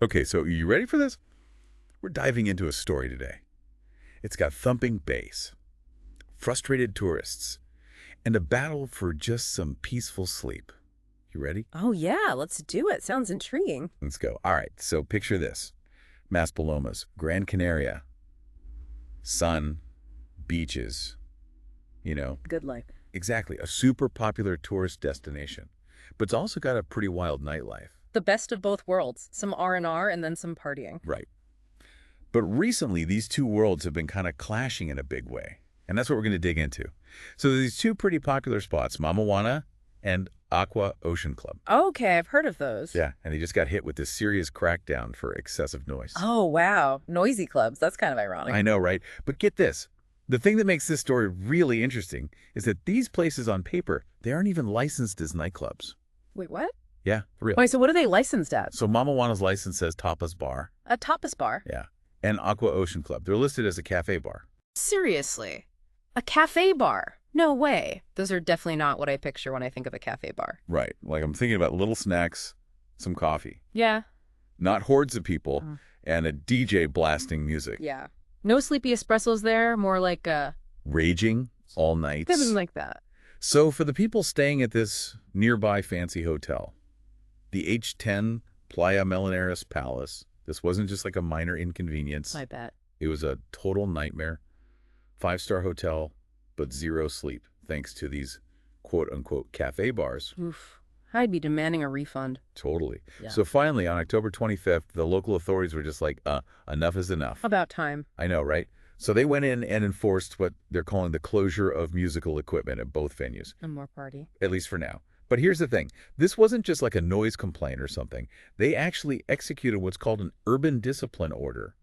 Okay, so are you ready for this? We're diving into a story today. It's got thumping bass, frustrated tourists, and a battle for just some peaceful sleep. You ready? Oh, yeah, let's do it. Sounds intriguing. Let's go. All right, so picture this. Maspalomas, Gran Canaria, sun, beaches, you know, Good life. exactly, a super popular tourist destination. But it's also got a pretty wild nightlife. The best of both worlds. Some R&R and then some partying. Right. But recently, these two worlds have been kind of clashing in a big way. And that's what we're going to dig into. So there's these two pretty popular spots, Mamawana and Aqua Ocean Club. Okay, I've heard of those. Yeah, and they just got hit with this serious crackdown for excessive noise. Oh, wow. Noisy clubs. That's kind of ironic. I know, right? But get this. The thing that makes this story really interesting is that these places on paper, they aren't even licensed as nightclubs. Wait, what? Yeah, for real. Wait, so what are they licensed at? So Mamawana's license says Tapas Bar. A tapas bar? Yeah. And Aqua Ocean Club. They're listed as a cafe bar. Seriously? A cafe bar? No way. Those are definitely not what I picture when I think of a cafe bar. Right. Like I'm thinking about little snacks, some coffee. Yeah. Not hordes of people, and a DJ blasting music. Yeah. No sleepy espressos there, more like a... Raging all nights. Something like that. So for the people staying at this nearby fancy hotel, the H10 Playa Melenares Palace, this wasn't just like a minor inconvenience. I bet. It was a total nightmare. 5-star hotel, but zero sleep, thanks to these quote-unquote cafe bars. Oof. I'd be demanding a refund. Totally. Yeah. So finally, on October 25th, the local authorities were just like, enough is enough. About time. I know, right? So they went in and enforced what they're calling the closure of musical equipment at both venues, And more party. at least for now. But here's the thing. This wasn't just like a noise complaint or something. They actually executed what's called an urban discipline order.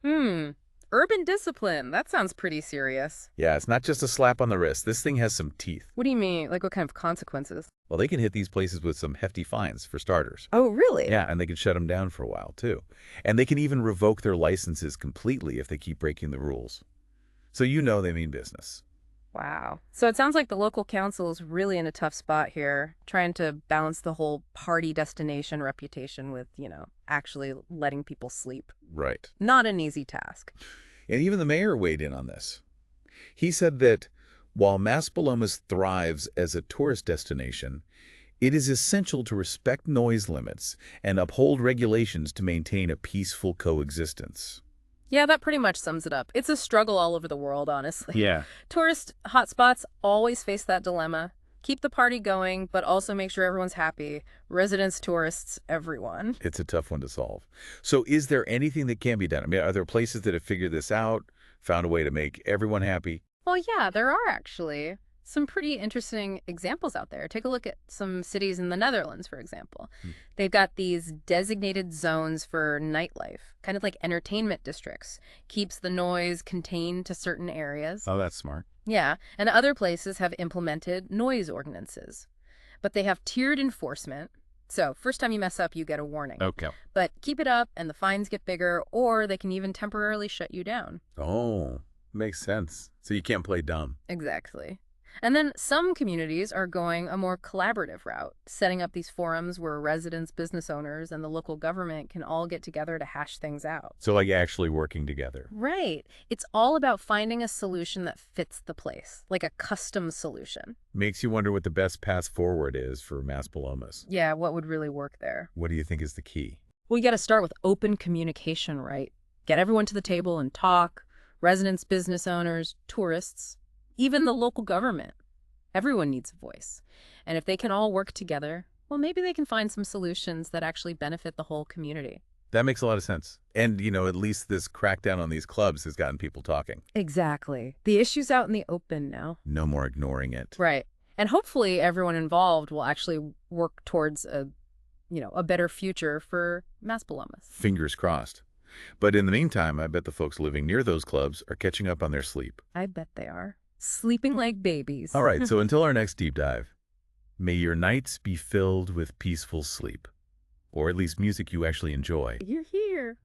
Urban discipline. That sounds pretty serious. Yeah, it's not just a slap on the wrist. This thing has some teeth. What do you mean? Like what kind of consequences? Well, they can hit these places with some hefty fines, for starters. Oh, really? Yeah, and they can shut them down for a while, too. And they can even revoke their licenses completely if they keep breaking the rules. So you know they mean business. Wow. So it sounds like the local council is really in a tough spot here, trying to balance the whole party destination reputation with, actually letting people sleep. Right. Not an easy task. And even the mayor weighed in on this. He said that while Maspalomas thrives as a tourist destination, it is essential to respect noise limits and uphold regulations to maintain a peaceful coexistence. Yeah, that pretty much sums it up. It's a struggle all over the world, honestly. Yeah. Tourist hotspots always face that dilemma. Keep the party going, but also make sure everyone's happy. Residents, tourists, everyone. It's a tough one to solve. So is there anything that can be done? I mean, are there places that have figured this out, found a way to make everyone happy? Well, yeah, there are actually some pretty interesting examples out there. Take a look at some cities in the Netherlands, for example. They've got these designated zones for nightlife, kind of like entertainment districts. Keeps the noise contained to certain areas. Oh, that's smart. Yeah, and other places have implemented noise ordinances. But they have tiered enforcement. So first time you mess up, you get a warning. Okay. But keep it up and the fines get bigger, or they can even temporarily shut you down. Oh, makes sense. So you can't play dumb. Exactly. And then some communities are going a more collaborative route, setting up these forums where residents, business owners, and the local government can all get together to hash things out. So like actually working together. Right. It's all about finding a solution that fits the place, like a custom solution. Makes you wonder what the best path forward is for Maspalomas. Yeah, what would really work there? What do you think is the key? Well, you got to start with open communication, right? Get everyone to the table and talk. Residents, business owners, tourists, even the local government. Everyone needs a voice. And if they can all work together, well, maybe they can find some solutions that actually benefit the whole community. That makes a lot of sense. And, at least this crackdown on these clubs has gotten people talking. Exactly. The issue's out in the open now. No more ignoring it. Right. And hopefully everyone involved will actually work towards a better future for Maspalomas. Fingers crossed. But in the meantime, I bet the folks living near those clubs are catching up on their sleep. I bet they are. Sleeping like babies. All right, so until our next deep dive, may your nights be filled with peaceful sleep. Or at least music you actually enjoy. You're here.